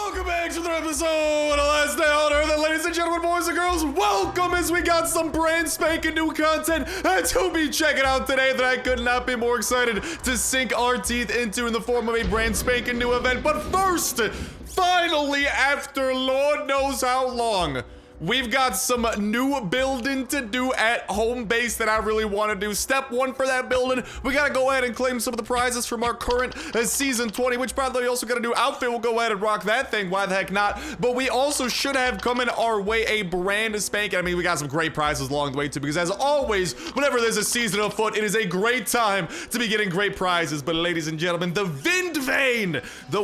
Welcome back to another episode of The Last Day on Earth, and ladies and gentlemen, boys and girls, welcome as we got some brand spanking new content to be checking out today that I could not be more excited to sink our teeth into in the form of a brand spanking new event. But first, finally, after Lord knows how long, we've got some new building to do at home base that I really want to do. Step one for that building, we got to go ahead and claim some of the prizes from our current season 20, which by the way, we also got a new outfit. We'll go ahead and rock that thing. Why the heck not? But we also should have coming our way a brand spanking. I mean, we got some great prizes along the way too, because as always, whenever there's a season afoot, it is a great time to be getting great prizes. But ladies and gentlemen, the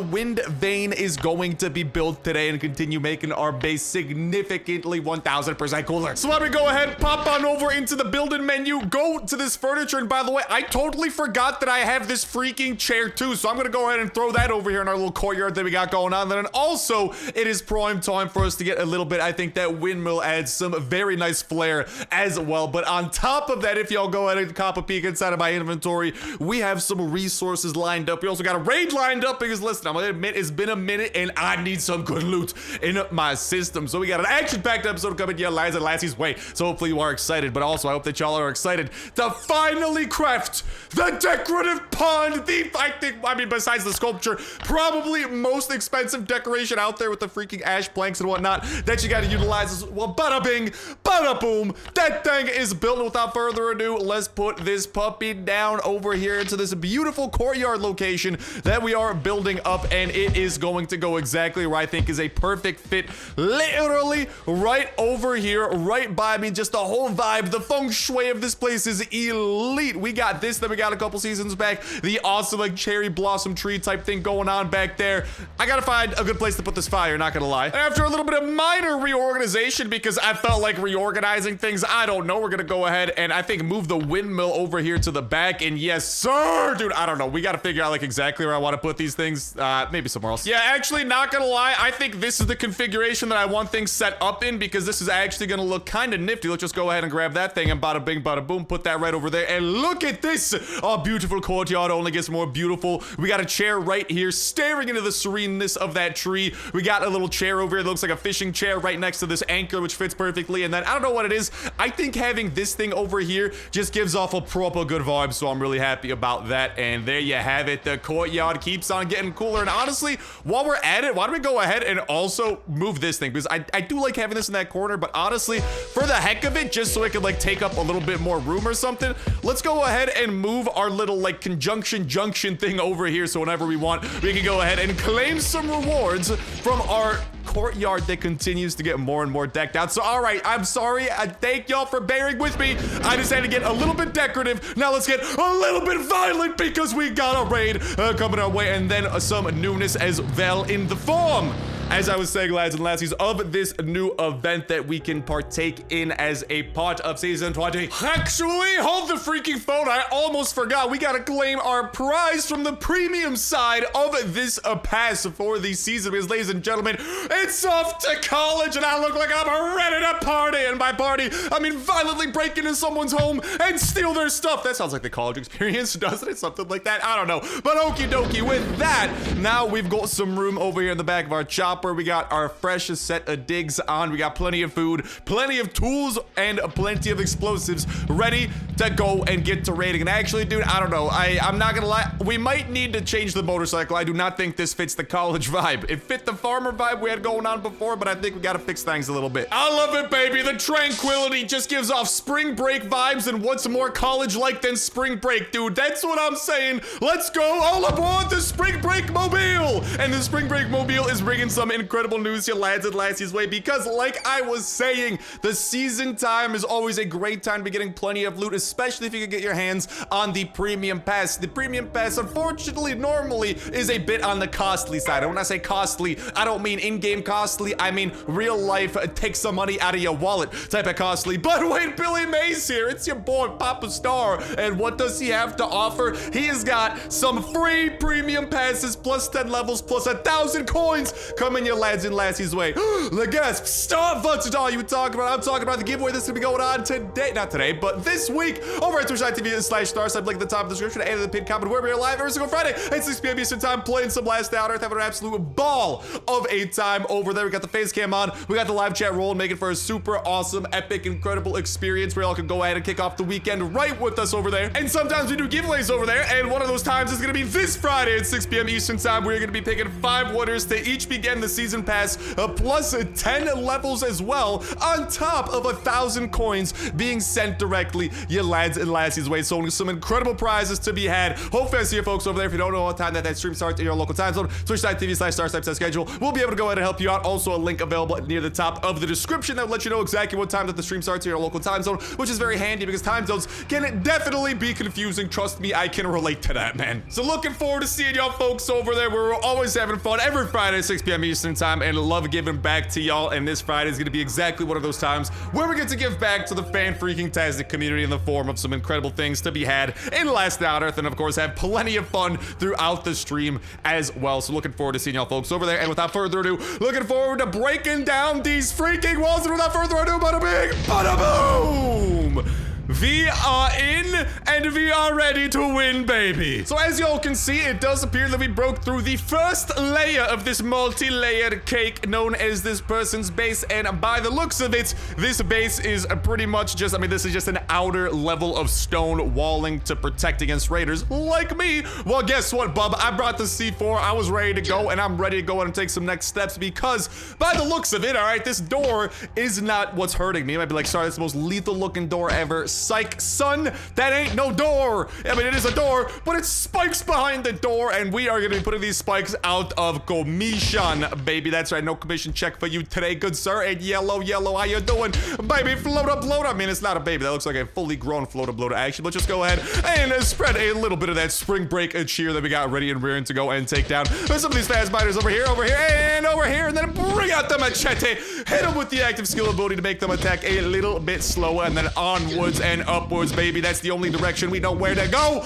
wind vein is going to be built today and continue making our base significantly 1000% cooler. So let me go ahead, pop on over into the building menu, go to this furniture, and by the way, I totally forgot that I have this freaking chair too, so I'm gonna go ahead and throw that over here in our little courtyard that we got going on. Then also, it is prime time for us to get a little bit, I think that windmill adds some very nice flair as well. But on top of that, if y'all go ahead and cop a peek inside of my inventory, we have some resources lined up. We also got a raid lined up because listen, I'm gonna admit it's been a minute and I need some good loot in my system. So we got an action-packed episode coming your lads and lassies way. So hopefully you are excited, but also I hope that y'all are excited to finally craft the decorative pond. I mean, besides the sculpture, probably most expensive decoration out there with the freaking ash planks and whatnot that you got to utilize as well. Bada bing, bada boom. That thing is built. Without further ado, let's put this puppy down over here into this beautiful courtyard location that we are building up, and it is going to go exactly where I think is a perfect fit. Literally right over here, right by me. Just the whole vibe, the feng shui of this place is elite. We got this that we got a couple seasons back, the awesome like cherry blossom tree type thing going on back there. I gotta find a good place to put this fire, not gonna lie. After a little bit of minor reorganization, because I felt like reorganizing things, I don't know, we're gonna go ahead and I think move the windmill over here to the back. And yes sir, dude, I don't know, we gotta figure out like exactly where I want to put these things. Maybe somewhere else. Yeah, actually, not gonna lie, I think this is the configuration that I want things set up in, because this is actually gonna look kind of nifty. Let's just go ahead and grab that thing and bada bing bada boom, put that right over there. And look at this, our beautiful courtyard only gets more beautiful. We got a chair right here staring into the sereneness of that tree. We got a little chair over here that looks like a fishing chair right next to this anchor, which fits perfectly. And then I don't know what it is, I think having this thing over here just gives off a proper good vibe, so I'm really happy about that. And there you have it, the courtyard keeps on getting cooler. And honestly, while we're at it, why don't we go ahead and also move this thing, because I do like having this in that corner. But honestly, for the heck of it, just so it could like take up a little bit more room or something, let's go ahead and move our little like conjunction junction thing over here, so whenever we want, we can go ahead and claim some rewards from our courtyard that continues to get more and more decked out. So all right, I'm sorry, I thank y'all for bearing with me. I just had to get a little bit decorative. Now let's get a little bit violent, because we got a raid coming our way, and then some newness as well in the form, as I was saying, lads and lassies, of this new event that we can partake in as a part of season 20. Actually, hold the freaking phone, I almost forgot. We gotta claim our prize from the premium side of this pass for the season, because ladies and gentlemen, it's off to college, and I look like I'm ready to party. And by party, I mean violently break into someone's home and steal their stuff. That sounds like the college experience, doesn't it? Something like that, I don't know. But okie dokie, with that, now we've got some room over here in the back of our chopper. We got our freshest set of digs on. We got plenty of food, plenty of tools, and plenty of explosives ready to go and get to raiding. And actually, dude, I don't know, I'm not gonna lie, we might need to change the motorcycle. I do not think this fits the college vibe. It fit the farmer vibe we had going on before, but I think we gotta fix things a little bit. I love it, baby. The tranquility just gives off spring break vibes, and what's more college-like than spring break, dude? That's what I'm saying. Let's go all aboard the spring break mobile. And the spring break mobile is bringing some incredible news here, lads and lassies way, because like I was saying, the season time is always a great time to be getting plenty of loot, especially if you can get your hands on the premium pass. The premium pass, unfortunately, normally is a bit on the costly side. And when I say costly, I don't mean in-game costly. I mean, real life, take some money out of your wallet type of costly. But wait, Billy Mays here. It's your boy, Papa Star. And what does he have to offer? He has got some free premium passes, plus 10 levels, plus 1,000 coins coming your lads and lassies way. The gasp, stop, what's all you talking about? I'm talking about the giveaway that's gonna be going on today, not today, but this week over at twitch.tv/Starsnipe, link at the top of the description and in the pinned comment where we're live every single Friday at 6 p.m. Eastern time, playing some Last Day on Earth, having an absolute ball of a time over there. We got the face cam on, we got the live chat rolling, making for a super awesome, epic, incredible experience where y'all can go ahead and kick off the weekend right with us over there. And sometimes we do giveaways over there, and one of those times is gonna be this Friday at 6 p.m. Eastern time. We're gonna be picking 5 winners to each begin the season pass, plus 10 levels as well, on top of 1,000 coins being sent directly your lads and lassies way. So some incredible prizes to be had. Hopefully I see you folks over there. If you don't know what time that stream starts in your local time zone, twitch.tv/Starsnipe set schedule. We'll be able to go ahead and help you out. Also a link available near the top of the description that will let you know exactly what time that the stream starts in your local time zone, which is very handy because time zones can definitely be confusing. Trust me, I can relate to that, man. So looking forward to seeing y'all folks over there. We're always having fun every Friday at 6 p.m. Eastern time and love giving back to y'all. And this Friday is going to be exactly one of those times where we get to give back to the fan-freaking-tastic community in the form of some incredible things to be had in Last Day on Earth, and of course have plenty of fun throughout the stream as well. So looking forward to seeing y'all folks over there. And without further ado, looking forward to breaking down these freaking walls. And without further ado, bada bing, bada boom! We are in and we are ready to win, baby. So as y'all can see, it does appear that we broke through the first layer of this multi-layered cake known as this person's base. And by the looks of it, this base is pretty much just, I mean, this is just an outer level of stone walling to protect against raiders like me. Well, guess what, bub? I brought the C4. I was ready to go, and I'm ready to go and take some next steps because by the looks of it, all right, this door is not what's hurting me. You might be like, sorry, that's the most lethal looking door ever. Psych, son, that ain't no door. I mean, it is a door, but it's spikes behind the door, and we are gonna be putting these spikes out of commission, baby. That's right, no commission check for you today, good sir. And yellow, how you doing, baby? Float bloat. I mean, it's not a baby. That looks like a fully grown float actually. But just go ahead and spread a little bit of that spring break cheer that we got ready and rearing to go and take down some of these fast biters over here, and over here, and then bring out the machete. Hit them with the active skill ability to make them attack a little bit slower, and then onwards and upwards, baby. That's the only direction we know where to go.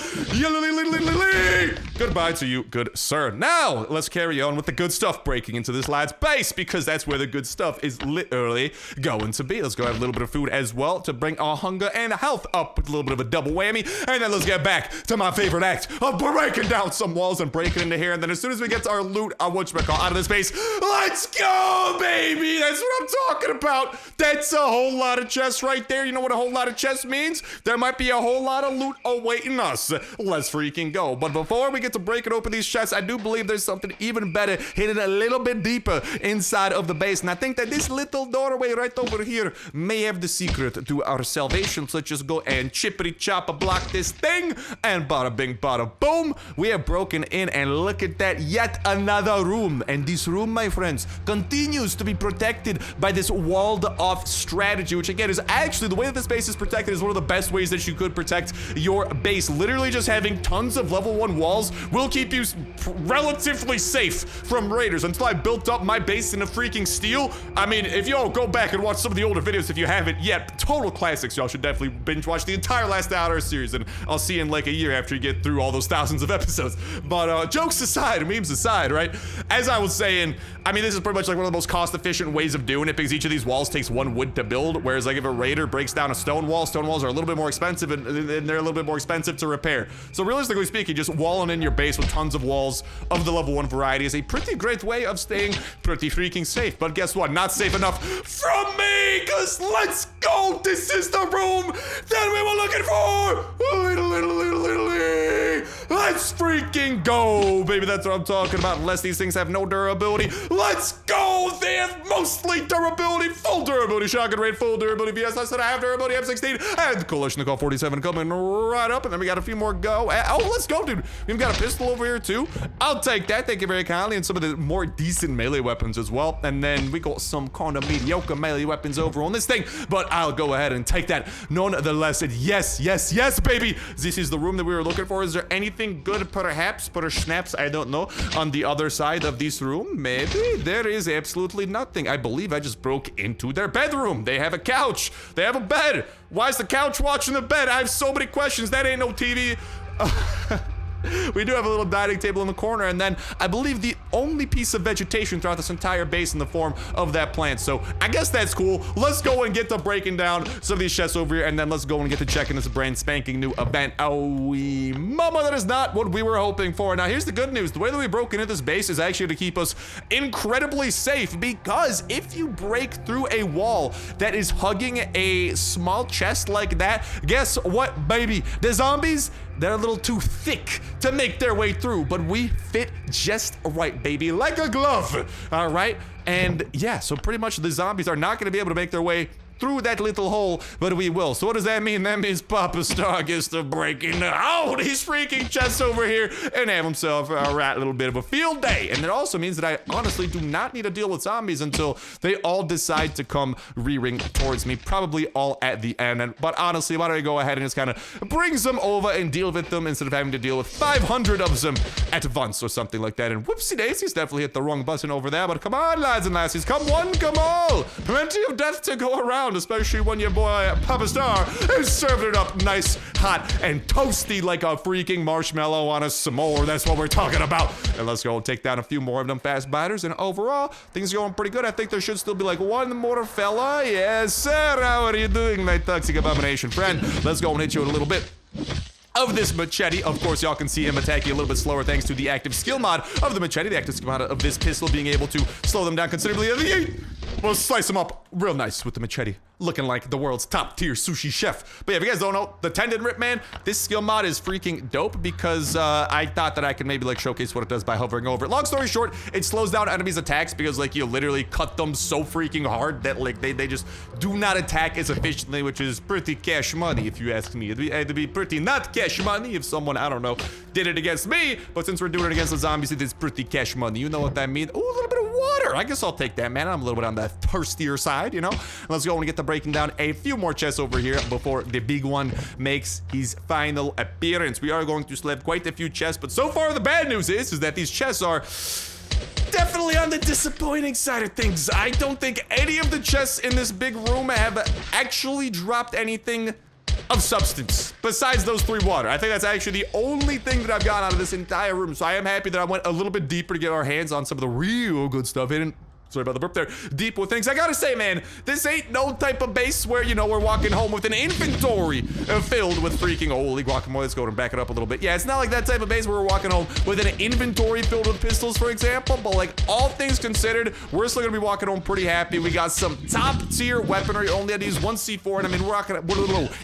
Goodbye to you, good sir. Now, let's carry on with the good stuff, breaking into this lad's base, because that's where the good stuff is literally going to be. Let's go have a little bit of food as well to bring our hunger and health up with a little bit of a double whammy. And then let's get back to my favorite act of breaking down some walls and breaking into here. And then as soon as we get to our loot, whatchamacallit, out of this base, let's go, baby. That's what I'm talking about. That's a whole lot of chests right there. You know what a whole lot of chests means? There might be a whole lot of loot awaiting us. Let's freaking go. But before we get to breaking open these chests, I do believe there's something even better hidden a little bit deeper inside of the base. And I think that this little doorway right over here may have the secret to our salvation. So let's just go and chippity choppa block this thing. And bada bing, bada boom. We have broken in, and look at that. Yet another room. And this room, my friends, continues to be protected by this walled off strategy, which again is actually the way that this base is protected is one of the best ways that you could protect your base. Literally just having tons of level 1 walls will keep you relatively safe from raiders. Until I built up my base in a freaking steel. I mean, if y'all go back and watch some of the older videos if you haven't yet, total classics. Y'all should definitely binge watch the entire Last Day on Earth series, and I'll see you in like a year after you get through all those thousands of episodes. But jokes aside, memes aside, right? As I was saying, I mean, this is pretty much like one of the most cost-efficient ways of doing it because each of these walls takes 1 wood to build, whereas like if a raider breaks down a stone walls are a little bit more expensive, and they're a little bit more expensive to repair. So realistically speaking, just walling in your base with tons of walls of the level 1 variety is a pretty great way of staying pretty freaking safe. But guess what? Not safe enough from me, because let's go. This is the room that we were looking for. Let's freaking go, baby. That's what I'm talking about. Unless these things have no durability, let's go. They have mostly durability, full durability, shotgun rate, full durability, VSS that I have durability, M16, and Kalashnikov 47 coming right up. And then we got a few more go. Oh, let's go, dude. We've got a pistol over here too. I'll take that. Thank you very kindly. And some of the more decent melee weapons as well. And then we got some kind of mediocre melee weapons over on this thing, but I'll go ahead and take that nonetheless. And yes, baby, this is the room that we were looking for. Is there anything anything good, perhaps, snaps, I don't know, on the other side of this room? Maybe. There is absolutely nothing. I believe I just broke into their bedroom. They have a couch. They have a bed. Why is the couch watching the bed? I have so many questions. That ain't no TV. We do have a little dining table in the corner, and then I believe the only piece of vegetation throughout this entire base in the form of that plant. So I guess that's cool. Let's go and get to breaking down some of these chests over here, and then let's go and get to checking this brand spanking new event. Oh, mama, that is not what we were hoping for. Now, here's the good news. The way that we broke into this base is actually to keep us incredibly safe, because if you break through a wall that is hugging a small chest like that, guess what, baby? The zombies, they're a little too thick to make their way through, but we fit just right, baby, like a glove, all right? And yeah, so pretty much the zombies are not gonna be able to make their way through that little hole, but we will. So what does that mean? That means Papa Star gets to break into all these freaking chests over here and have himself a right little bit of a field day. And it also means that I honestly do not need to deal with zombies until they all decide to come rearing towards me, probably all at the end. But honestly, why don't I go ahead and just kind of bring them over and deal with them instead of having to deal with 500 of them at once or something like that. And whoopsie daisies, definitely hit the wrong button over there. But come on, lads and lassies, come one, come all. Plenty of death to go around, especially when your boy Papa Star is serving it up nice, hot, and toasty like a freaking marshmallow on a s'more. That's what we're talking about. And let's go and take down a few more of them fast biters. And overall, things are going pretty good. I think there should still be like one more fella. Yes, sir. How are you doing, my toxic abomination friend? Let's go and hit you with a little bit of this machete. Of course, y'all can see him attacking a little bit slower thanks to the active skill mod of the machete, the active skill mod of this pistol being able to slow them down considerably. We'll slice them up real nice with the machete, looking like the world's top tier sushi chef. But yeah, if you guys don't know, the tendon rip, man, this skill mod is freaking dope because I thought that I could maybe like showcase what it does by hovering over it. Long story short, it slows down enemies' attacks because like you literally cut them so freaking hard that like they just do not attack as efficiently, which is pretty cash money if you ask me. It'd be pretty not cash money if someone, I don't know, did it against me, but since we're doing it against the zombies, it is pretty cash money. You know what that means? Ooh, a little bit of water. I guess I'll take that, man. I'm a little bit on the thirstier side, you know? Let's go and get to breaking down a few more chests over here before the big one makes his final appearance. We are going to still have quite a few chests, but so far the bad news is that these chests are definitely on the disappointing side of things. I don't think any of the chests in this big room have actually dropped anything of substance besides those 3 water. I think that's actually the only thing that I've gotten out of this entire room. So I am happy that I went a little bit deeper to get our hands on some of the real good stuff. Sorry about the burp there. Deep with things. I gotta say, man, this ain't no type of base where, you know, we're walking home with an inventory filled with freaking, holy guacamole. Let's go and back it up a little bit. Yeah, it's not like that type of base where we're walking home with an inventory filled with pistols, for example. But like all things considered, we're still gonna be walking home pretty happy. We got some top tier weaponry. Only had to use 1 C4, and I mean, we're walking.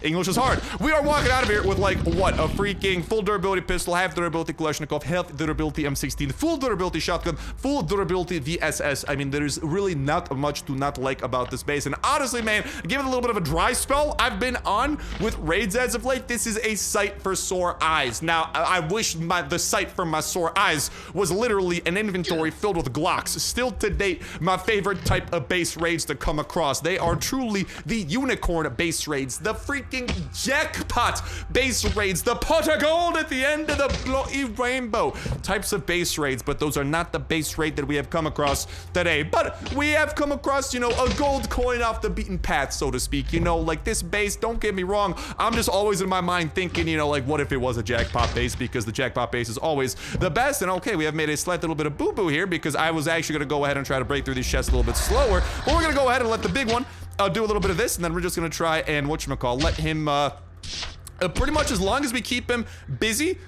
English is hard. We are walking out of here with like what, a freaking full durability pistol, half durability Kalashnikov, half durability M16, full durability shotgun, full durability VSS. I mean, there's really not much to not like about this base. And honestly, man, give it a little bit of a dry spell I've been on with raids as of late. This is a sight for sore eyes. Now, I wish the sight for my sore eyes was literally an inventory filled with Glocks. Still to date, my favorite type of base raids to come across. They are truly the unicorn base raids, the freaking jackpot base raids, the pot of gold at the end of the bloody rainbow types of base raids. But those are not the base raid that we have come across today. But we have come across, you know, a gold coin off the beaten path, so to speak. You know, like this base, don't get me wrong, I'm just always in my mind thinking, you know, like what if it was a jackpot base, because the jackpot base is always the best. And okay, we have made a slight little bit of boo-boo here because I was actually gonna go ahead and try to break through these chests a little bit slower, but we're gonna go ahead and let the big one do a little bit of this, and then we're just gonna try and whatchamacall, let him pretty much, as long as we keep him busy,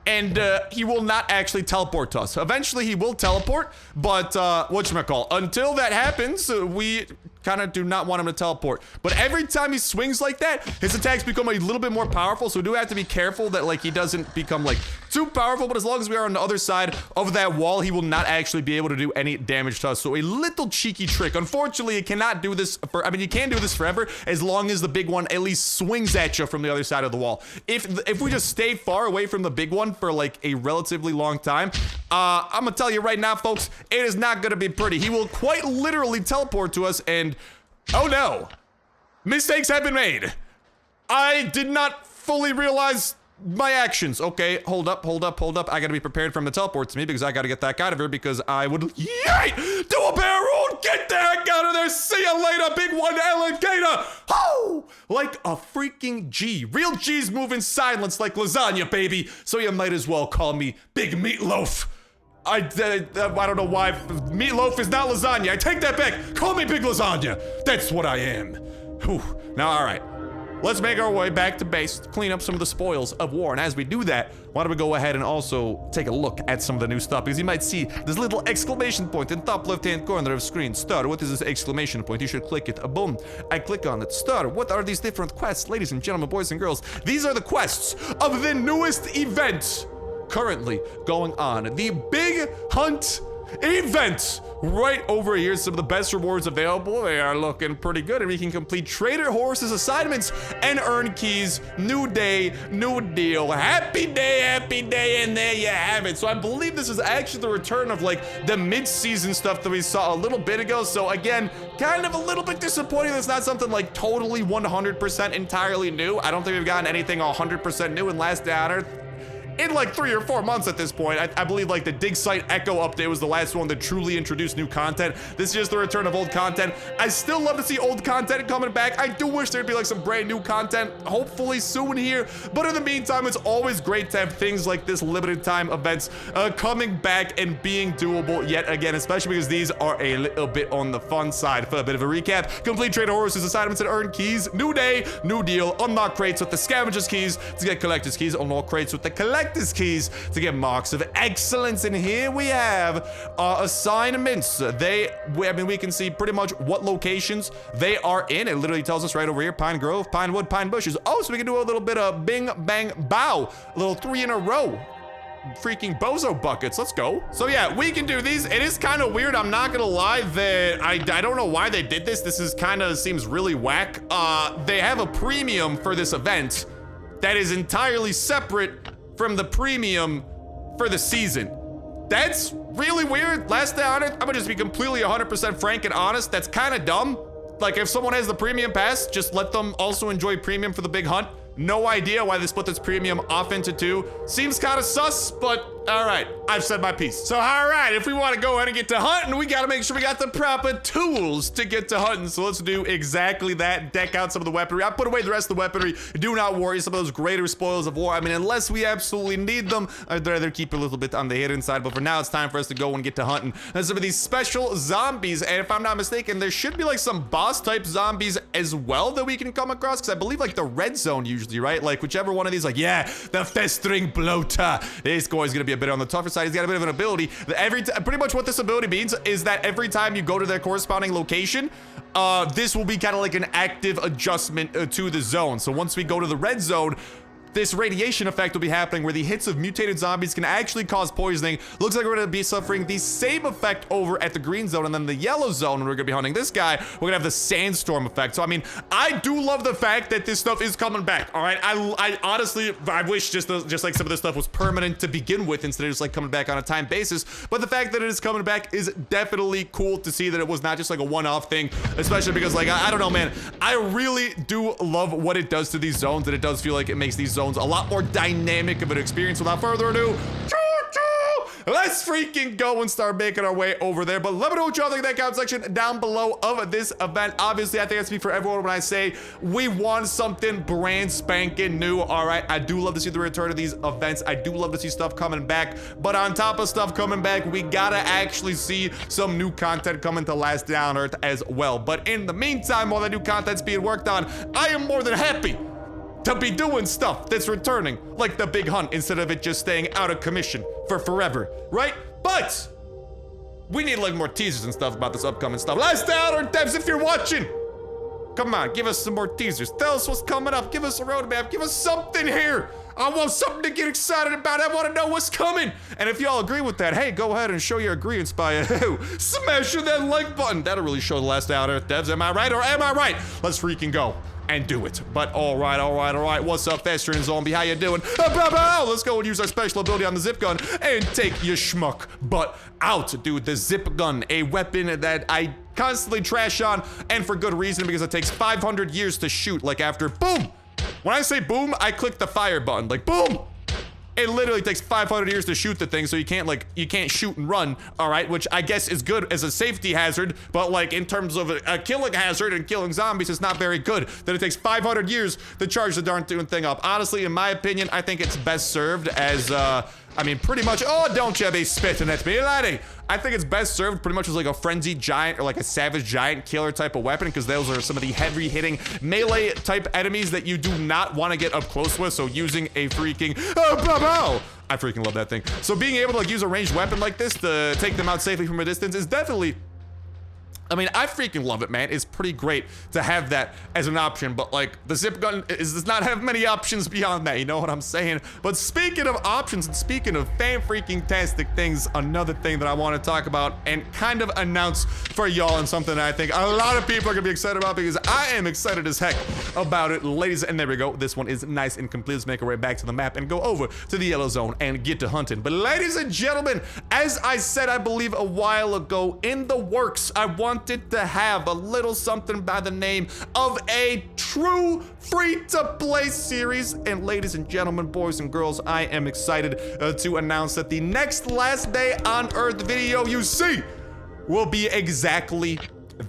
and he will not actually teleport to us. Eventually he will teleport, but whatchamacall, until that happens, we kind of do not want him to teleport. But every time he swings like that, his attacks become a little bit more powerful, so we do have to be careful that like he doesn't become like too powerful. But as long as we are on the other side of that wall, he will not actually be able to do any damage to us. So a little cheeky trick. Unfortunately, it cannot do this for, I mean, you can do this forever as long as the big one at least swings at you from the other side of the wall. If we just stay far away from the big one for like a relatively long time, I'm gonna tell you right now, folks, it is not gonna be pretty. He will quite literally teleport to us, and oh no, mistakes have been made. I did not fully realize my actions. Okay, hold up. I gotta be prepared for him to teleport to me because I gotta get that guy out of here because I would yeet! Do a barrel! Get the heck out of there! See you later, big one alligator! Ho! Like a freaking G. Real G's move in silence like lasagna, baby. So you might as well call me Big Meatloaf. I don't know why. Meatloaf is not lasagna. I take that back. Call me Big Lasagna. That's what I am. Whew. Now, all right. Let's make our way back to base, clean up some of the spoils of war. And as we do that, why don't we go ahead and also take a look at some of the new stuff? Because you might see this little exclamation point in the top left-hand corner of the screen. Star, what is this exclamation point? You should click it. Boom. I click on it. Star, what are these different quests? Ladies and gentlemen, boys and girls, these are the quests of the newest event currently going on. The Big Hunt event right over here. Some of the best rewards available. They are looking pretty good, and we can complete trader horses assignments and earn keys. New day, new deal. Happy day, and there you have it. So I believe this is actually the return of like the mid-season stuff that we saw a little bit ago. So again, kind of a little bit disappointing that's not something like totally 100% entirely new. I don't think we've gotten anything 100% new in Last Day on Earth in like 3 or 4 months at this point. I believe like the Dig Site Echo update was the last one that truly introduced new content. This is just the return of old content. I still love to see old content coming back. I do wish there'd be like some brand new content, hopefully soon here. But in the meantime, it's always great to have things like this limited time events coming back and being doable yet again, especially because these are a little bit on the fun side. For a bit of a recap, complete trader horses assignments and earn keys. New day, new deal. Unlock crates with the scavengers keys to get collectors keys. Unlock crates with the collectors keys to get marks of excellence. And here we have assignments. I mean, we can see pretty much what locations they are in. It literally tells us right over here: Pine Grove, Pine Wood, Pine Bushes. Oh, so we can do a little bit of bing, bang, bow. A little 3 in a row. Freaking bozo buckets. Let's go. So yeah, we can do these. It is kind of weird. I'm not gonna lie that I don't know why they did this. This is kind of seems really whack. They have a premium for this event that is entirely separate from the premium for the season. That's really weird. Last Day on Earth, I'm gonna just be completely 100% frank and honest. That's kind of dumb. Like, if someone has the premium pass, just let them also enjoy premium for the Big Hunt. No idea why they split this premium off into 2. Seems kind of sus, but all right, I've said my piece. So all right, if we want to go ahead and get to hunting, we got to make sure we got the proper tools to get to hunting. So let's do exactly that. Deck out some of the weaponry. I put away the rest of the weaponry. Do not worry, some of those greater spoils of war. I mean, unless we absolutely need them, I'd rather keep a little bit on the hidden side. But for now, it's time for us to go and get to hunting. And some of these special zombies, and if I'm not mistaken, there should be like some boss type zombies as well that we can come across, because I believe like the red zone usually, right? Like whichever one of these, like, yeah, the festering bloater. This guy's gonna be a bit on the tougher side. He's got a bit of an ability. Pretty much what this ability means is that every time you go to their corresponding location, this will be kind of like an active adjustment to the zone. So once we go to the red zone, this radiation effect will be happening where the hits of mutated zombies can actually cause poisoning. Looks like we're going to be suffering the same effect over at the green zone, and then the yellow zone, when we're going to be hunting this guy, we're going to have the sandstorm effect. So, I mean, I do love the fact that this stuff is coming back, all right? I honestly, I wish just like some of this stuff was permanent to begin with instead of just like coming back on a time basis. But the fact that it is coming back is definitely cool to see that it was not just like a one-off thing, especially because like, I don't know, man, I really do love what it does to these zones, and it does feel like it makes these zones a lot more dynamic of an experience. Without further ado, let's freaking go and start making our way over there. But let me know what y'all think in that comment section down below of this event. Obviously, I think I speak for everyone when I say we want something brand spanking new. All right, I do love to see the return of these events. I do love to see stuff coming back. But on top of stuff coming back, we gotta actually see some new content coming to Last Day on Earth as well. But in the meantime, while that new content's being worked on, I am more than happy to be doing stuff that's returning, like the Big Hunt, instead of it just staying out of commission for forever, right? But we need like more teasers and stuff about this upcoming stuff. Last Day on Earth devs, if you're watching, come on, give us some more teasers. Tell us what's coming up. Give us a roadmap. Give us something here. I want something to get excited about. I want to know what's coming. And if y'all agree with that, hey, go ahead and show your agreement by smashing that like button. That'll really show the Last Day on Earth devs. Am I right or am I right? Let's freaking go and do it. But all right. What's up, Festering Zombie? How you doing? Let's go and use our special ability on the zip gun and take your schmuck butt out. Dude, the zip gun, a weapon that I constantly trash on, and for good reason, because it takes 500 years to shoot. Like after boom, When I say boom, I click the fire button. Like, boom! It literally takes 500 years to shoot the thing, so you can't shoot and run, all right? Which I guess is good as a safety hazard, but like in terms of a killing hazard and killing zombies, it's not very good that it takes 500 years to charge the darn thing up. Honestly, in my opinion, I think it's best served as, I mean, pretty much, oh, don't you be spitting at me, laddie. I think it's best served pretty much as like a frenzied giant or like a savage giant killer type of weapon, because those are some of the heavy hitting melee type enemies that you do not want to get up close with. So using a freaking, I freaking love that thing. So being able to like use a ranged weapon like this to take them out safely from a distance is definitely, I mean, I freaking love it, man. It's pretty great to have that as an option, but like the zip gun does not have many options beyond that, you know what I'm saying? But speaking of options and speaking of fan-freaking-tastic things, another thing that I want to talk about and kind of announce for y'all, and something that I think a lot of people are gonna be excited about, because I am excited as heck about it, ladies. And there we go. This one is nice and complete. Let's make our way back to the map and go over to the yellow zone and get to hunting. But ladies and gentlemen, as I said, I believe a while ago, in the works, I wanted to have a little something by the name of a true free-to-play series. And ladies and gentlemen, boys and girls, I am excited to announce that the next Last Day on Earth video you see will be exactly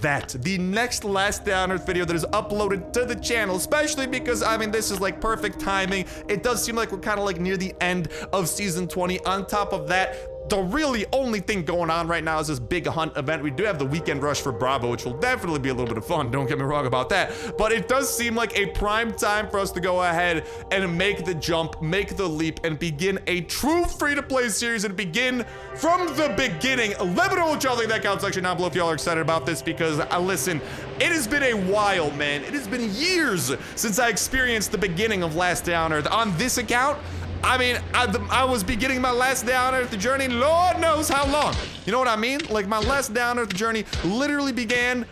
that. The next Last Day on Earth video that is uploaded to the channel, especially because, I mean, this is like perfect timing. It does seem like we're kind of like near the end of season 20. On top of that, the really only thing going on right now is this big hunt event. We do have the weekend rush for Bravo, which will definitely be a little bit of fun. Don't get me wrong about that. But it does seem like a prime time for us to go ahead and make the jump, make the leap, and begin a true free-to-play series and begin from the beginning. Let me know what y'all think in that comment section down below if y'all are excited about this, because listen, it has been a while, man. It has been years since I experienced the beginning of Last Day on Earth on this account. I mean, I was beginning my Last Day on Earth journey, Lord knows how long. You know what I mean? Like, my Last Day on Earth journey literally began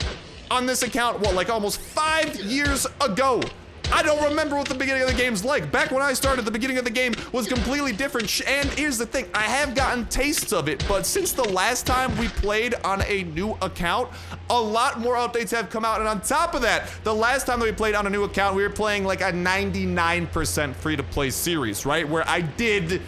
on this account, what, like almost 5 years ago. I don't remember what the beginning of the game's like. Back when I started, the beginning of the game was completely different. And here's the thing, I have gotten tastes of it, but since the last time we played on a new account, a lot more updates have come out. And on top of that, the last time that we played on a new account, we were playing like a 99% free-to-play series, right? Where I did,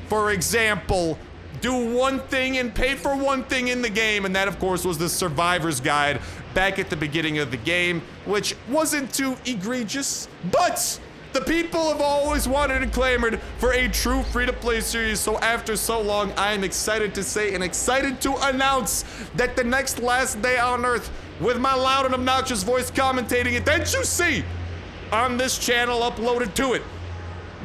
for example, do one thing and pay for one thing in the game, and that of course was the Survivor's Guide back at the beginning of the game, which wasn't too egregious, but the people have always wanted and clamored for a true free-to-play series. So after so long, I am excited to say and excited to announce that the next Last Day on Earth, with my loud and obnoxious voice commentating it, that you see on this channel uploaded to it,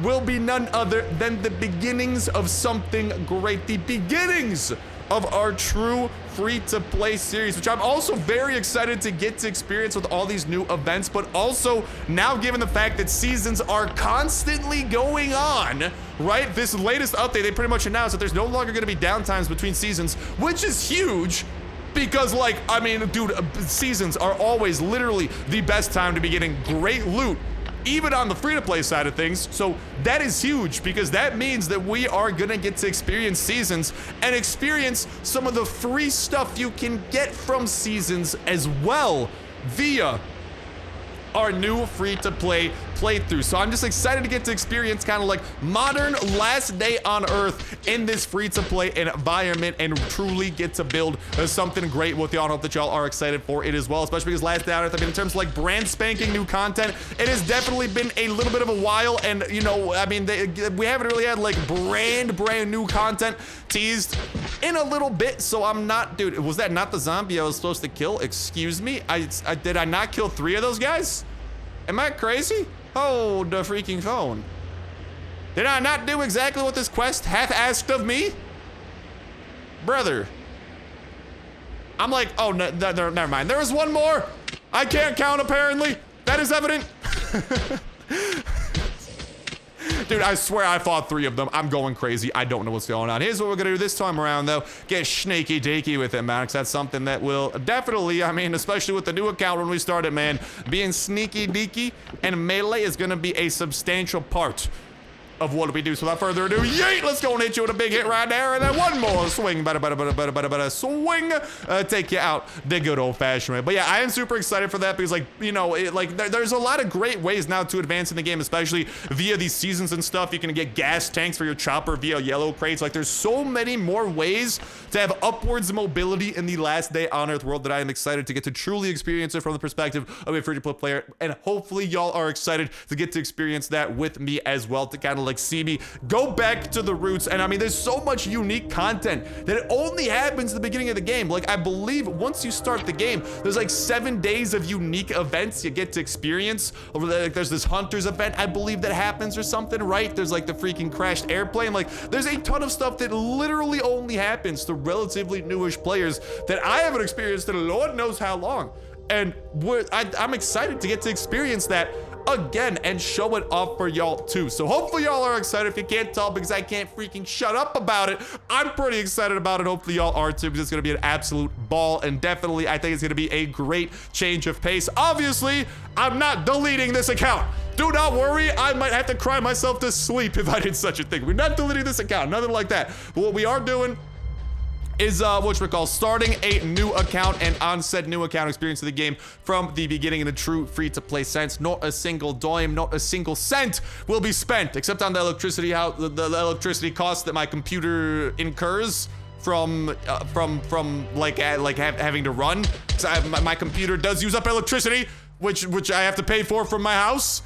will be none other than the beginnings of something great. The beginnings of our true free-to-play series, which I'm also very excited to get to experience with all these new events, but also now given the fact that seasons are constantly going on, right? This latest update, they pretty much announced that there's no longer gonna be downtimes between seasons, which is huge. Because, like, I mean, dude, seasons are always literally the best time to be getting great loot, even on the free-to-play side of things. So that is huge, because that means that we are gonna get to experience seasons and experience some of the free stuff you can get from seasons as well via our new free-to-play playthrough. So I'm just excited to get to experience kind of like modern Last Day on Earth in this free-to-play environment and truly get to build something great with y'all. I hope that y'all are excited for it as well, especially because Last Day on Earth, I mean, in terms of like brand spanking new content, it has definitely been a little bit of a while. And you know, I mean, we haven't really had like brand new content teased in a little bit. So I'm not, dude, was that not the zombie I was supposed to kill? Excuse me, did I not kill 3 of those guys? Am I crazy? Hold the freaking phone. Did I not do exactly what this quest hath asked of me? Brother. I'm like, oh, no, never mind. There is one more. I can't count, apparently. That is evident. Dude, I swear I fought 3 of them. I'm going crazy. I don't know what's going on. Here's what we're gonna do this time around, though. Get snaky deaky with it, man, because that's something that will definitely, I mean, especially with the new account when we started, man, being sneaky deaky and melee is gonna be a substantial part of what we do. So without further ado, yeet, let's go and hit you with a big hit right there, and then one more swing, swing, take you out the good old-fashioned way. But yeah, I am super excited for that because, like, you know, there's a lot of great ways now to advance in the game, especially via these seasons and stuff. You can get gas tanks for your chopper via yellow crates. Like, there's so many more ways to have upwards mobility in the last day on Earth world that I am excited to get to truly experience it from the perspective of a free-to-play player, and hopefully y'all are excited to get to experience that with me as well, to kind of like see me go back to the roots. And I mean, there's so much unique content that it only happens at the beginning of the game. Like, I believe once you start the game, there's like 7 days of unique events you get to experience. Like, there's this hunters event, I believe, that happens or something, right? There's like the freaking crashed airplane. Like, there's a ton of stuff that literally only happens to relatively newish players that I haven't experienced in Lord knows how long. And I'm excited to get to experience that again and show it off for y'all too. So hopefully y'all are excited. If you can't tell because I can't freaking shut up about it, I'm pretty excited about it. Hopefully y'all are too, because it's gonna be an absolute ball, and definitely I think it's gonna be a great change of pace. Obviously, I'm not deleting this account. Do not worry, I might have to cry myself to sleep if I did such a thing. We're not deleting this account, nothing like that. But what we are doing is starting a new account, and on said new account experience of the game from the beginning in a true free-to-play sense. Not a single dime, not a single cent will be spent, except on the electricity the electricity cost that my computer incurs from having to run. My computer does use up electricity, which I have to pay for from my house,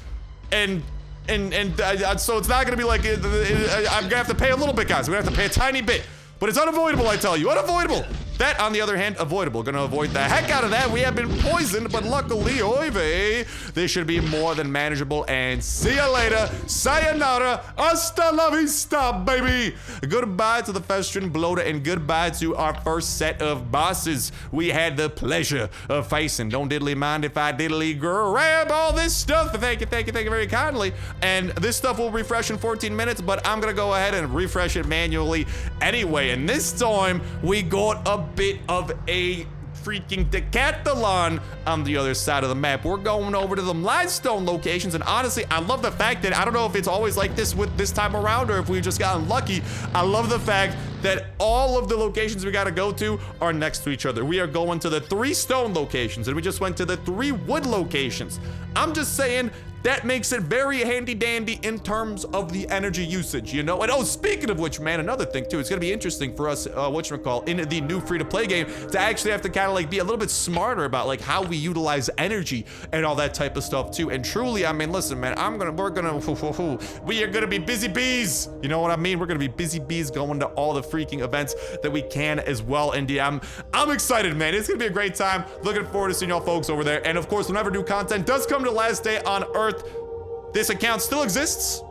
and so it's not gonna be like I'm gonna have to pay a little bit, guys. We're gonna have to pay a tiny bit. But it's unavoidable, I tell you, unavoidable. That, on the other hand, avoidable. Gonna avoid the heck out of that. We have been poisoned, but luckily, oy vey, this should be more than manageable. And see ya later. Sayonara. Hasta la vista, baby. Goodbye to the Festrin Bloater, and goodbye to our first set of bosses we had the pleasure of facing. Don't diddly mind if I diddly grab all this stuff. Thank you very kindly. And this stuff will refresh in 14 minutes, but I'm gonna go ahead and refresh it manually anyway. And this time, we got a bit of a freaking decathlon on the other side of the map. We're going over to the limestone locations, and honestly, I love the fact that I don't know if it's always like this with this time around or if we've just gotten lucky. I love the fact that all of the locations we gotta go to are next to each other. We are going to the 3 stone locations, and we just went to the 3 wood locations. I'm just saying, that makes it very handy dandy in terms of the energy usage, you know? And oh, speaking of which, man, another thing too, it's gonna be interesting for us, in the new free-to-play game to actually have to kind of like be a little bit smarter about like how we utilize energy and all that type of stuff too. And truly, I mean, listen, man, we are gonna be busy bees. You know what I mean? We're gonna be busy bees going to all the freaking events that we can as well. And yeah, I'm excited, man. It's gonna be a great time. Looking forward to seeing y'all folks over there. And of course, whenever new content does come to last day on Earth, this account still exists.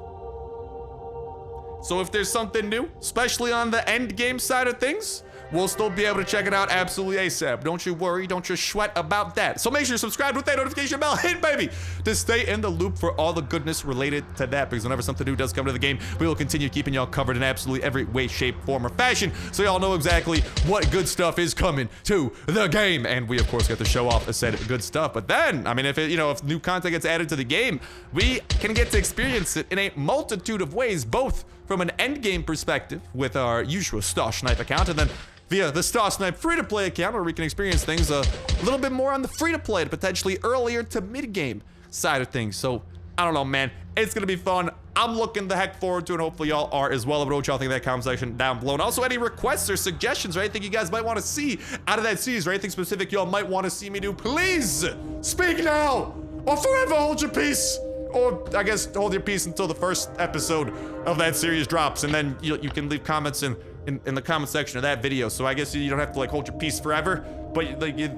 So if there's something new, especially on the end game side of things, we'll still be able to check it out absolutely ASAP. Don't you worry, don't you sweat about that. So make sure you subscribe with that notification bell hit, baby, to stay in the loop for all the goodness related to that, because whenever something new does come to the game, we will continue keeping y'all covered in absolutely every way, shape, form, or fashion, so y'all know exactly what good stuff is coming to the game. And we, of course, get to show off the said good stuff. But then, I mean, if new content gets added to the game, we can get to experience it in a multitude of ways, both from an end game perspective with our usual Starsnipe account, and then via the Starsnipe free-to-play account, where we can experience things a little bit more on the free-to-play, potentially earlier to mid-game side of things. So, I don't know, man. It's gonna be fun. I'm looking the heck forward to it, and hopefully y'all are as well. Let me know what y'all think in that comment section down below. And also, any requests or suggestions or anything you guys might want to see out of that series, or anything specific y'all might want to see me do, please speak now, or forever hold your peace. Or, I guess, hold your peace until the first episode of that series drops, and then you can leave comments in the comment section of that video. So I guess you don't have to like hold your peace forever, but like you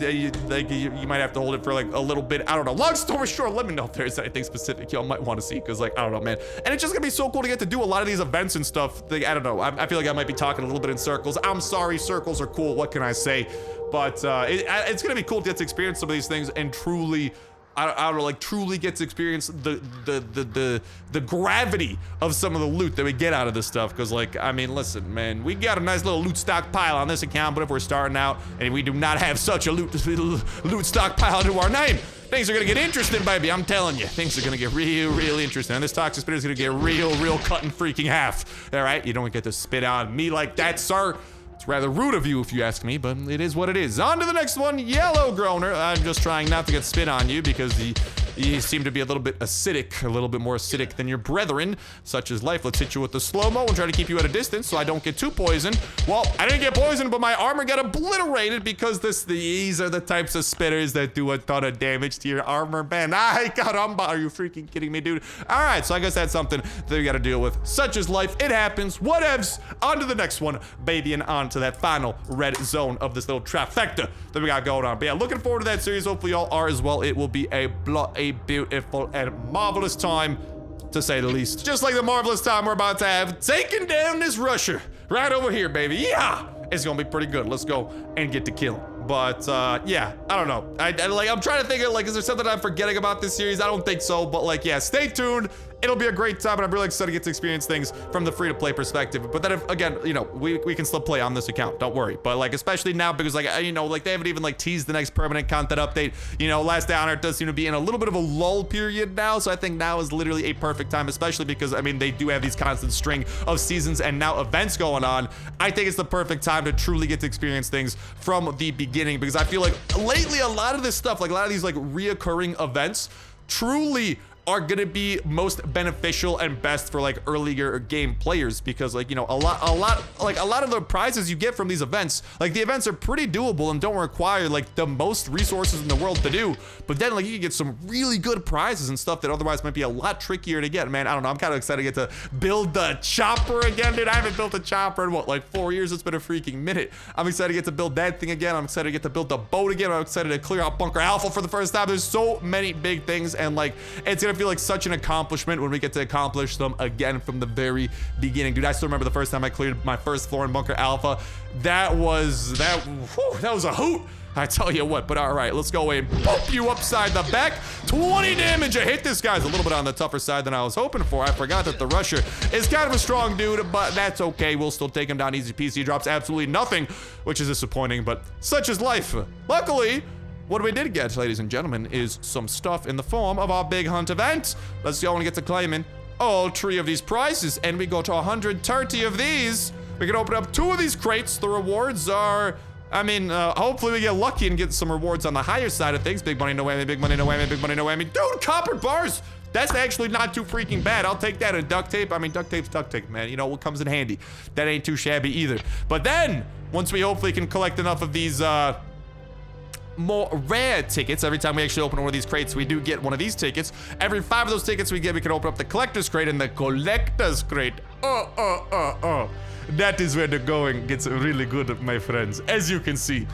might have to hold it for like a little bit. I don't know. Long story short, let me know if there's anything specific y'all might want to see, because like I don't know, man. And it's just gonna be so cool to get to do a lot of these events and stuff. Like, I don't know. I feel like I might be talking a little bit in circles. I'm sorry, circles are cool. What can I say? But it's gonna be cool to get to experience some of these things and truly. I don't know, like truly get to experience the gravity of some of the loot that we get out of this stuff. Because like, I mean, listen, man, we got a nice little loot stockpile on this account, but if we're starting out and we do not have such a loot stockpile to our name, things are gonna get interesting, baby. I'm telling you, things are gonna get real interesting. And this toxic spitter is gonna get real cut in freaking half. All right, you don't get to spit on me like that, sir. It's rather rude of you if you ask me, but it is what it is. On to the next one, Yellow Groaner. I'm just trying not to get spit on you because you seem to be a little bit acidic, a little bit more acidic than your brethren, such as life. Let's hit you with the slow-mo and try to keep you at a distance so I don't get too poisoned. Well, I didn't get poisoned, but my armor got obliterated because these are the types of spitters that do a ton of damage to your armor, man. Ay, caramba, are you freaking kidding me, dude? All right, so I guess that's something that we got to deal with. Such is life. It happens. Whatevs. On to the next one, baby, and on to that final red zone of this little trifecta that we got going on. But yeah, looking forward to that series. Hopefully y'all are as well. It will be a beautiful and marvelous time, to say the least. Just like the marvelous time we're about to have taking down this rusher right over here, baby. Yeah, it's gonna be pretty good. Let's go and get to killing. But yeah, I don't know. I'm trying to think of, like, is there something I'm forgetting about this series? I don't think so, but like, yeah, stay tuned. It'll be a great time, and I'm really excited to get to experience things from the free-to-play perspective. But then, again, you know, we can still play on this account. Don't worry. But like, especially now, because like, you know, like they haven't even like teased the next permanent content update. You know, Last Day on Earth does seem to be in a little bit of a lull period now. So I think now is literally a perfect time, especially because I mean they do have these constant string of seasons and now events going on. I think it's the perfect time to truly get to experience things from the beginning, because I feel like lately a lot of this stuff, like a lot of these like reoccurring events, truly are gonna be most beneficial and best for like earlier game players, because like, you know, a lot of the prizes you get from these events, like the events are pretty doable and don't require like the most resources in the world to do, but then like you can get some really good prizes and stuff that otherwise might be a lot trickier to get. Man, I don't know, I'm kind of excited to get to build the chopper again, dude. I haven't built a chopper in what, like 4 years? It's been a freaking minute. I'm excited to get to build that thing again. I'm excited to get to build the boat again. I'm excited to clear out Bunker Alpha for the first time. There's so many big things, and like it's gonna feel like such an accomplishment when we get to accomplish them again from the very beginning. Dude, I still remember the first time I cleared my first floor in Bunker Alpha. That was a hoot, I tell you what. But all right, let's go and bump you upside the back. 20 damage. I hit this guy's a little bit on the tougher side than I was hoping for. I forgot that the rusher is kind of a strong dude, but that's okay. We'll still take him down easy peasy. He drops absolutely nothing, which is disappointing, but such is life. Luckily, what we did get, ladies and gentlemen, is some stuff in the form of our big hunt event. Let's go and get to claiming all 3 of these prizes, and we go to 130 of these. We can open up 2 of these crates. The rewards are, I mean, hopefully we get lucky and get some rewards on the higher side of things. Big money, no whammy, big money, no whammy, big money, no whammy. Dude, copper bars! That's actually not too freaking bad. I'll take that. And duct tape, I mean, duct tape's duct tape, man. You know what comes in handy. That ain't too shabby either. But then, once we hopefully can collect enough of these, more rare tickets. Every time we actually open one of these crates, we do get one of these tickets. Every 5 of those tickets we get, we can open up the collector's crate, and the collector's crate, that is where the going gets really good, my friends. As you can see,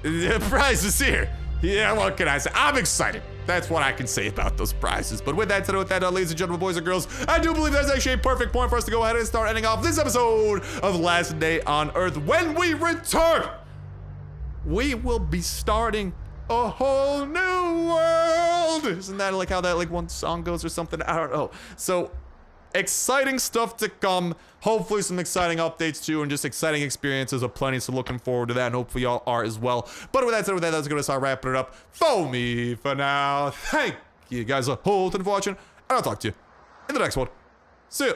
the prize is here. Yeah, what can I say? I'm excited. That's what I can say about those prizes. But with that said, ladies and gentlemen, boys and girls, I do believe that's actually a perfect point for us to go ahead and start ending off this episode of Last Day on Earth. When we return, we will be starting a whole new world. Isn't that like how that like one song goes or something? I don't know. So exciting stuff to come. Hopefully some exciting updates too, and just exciting experiences of plenty. So looking forward to that, and hopefully y'all are as well. But with that said, that's gonna start wrapping it up for me for now. Thank you guys a whole ton for watching, and I'll talk to you in the next one. See ya.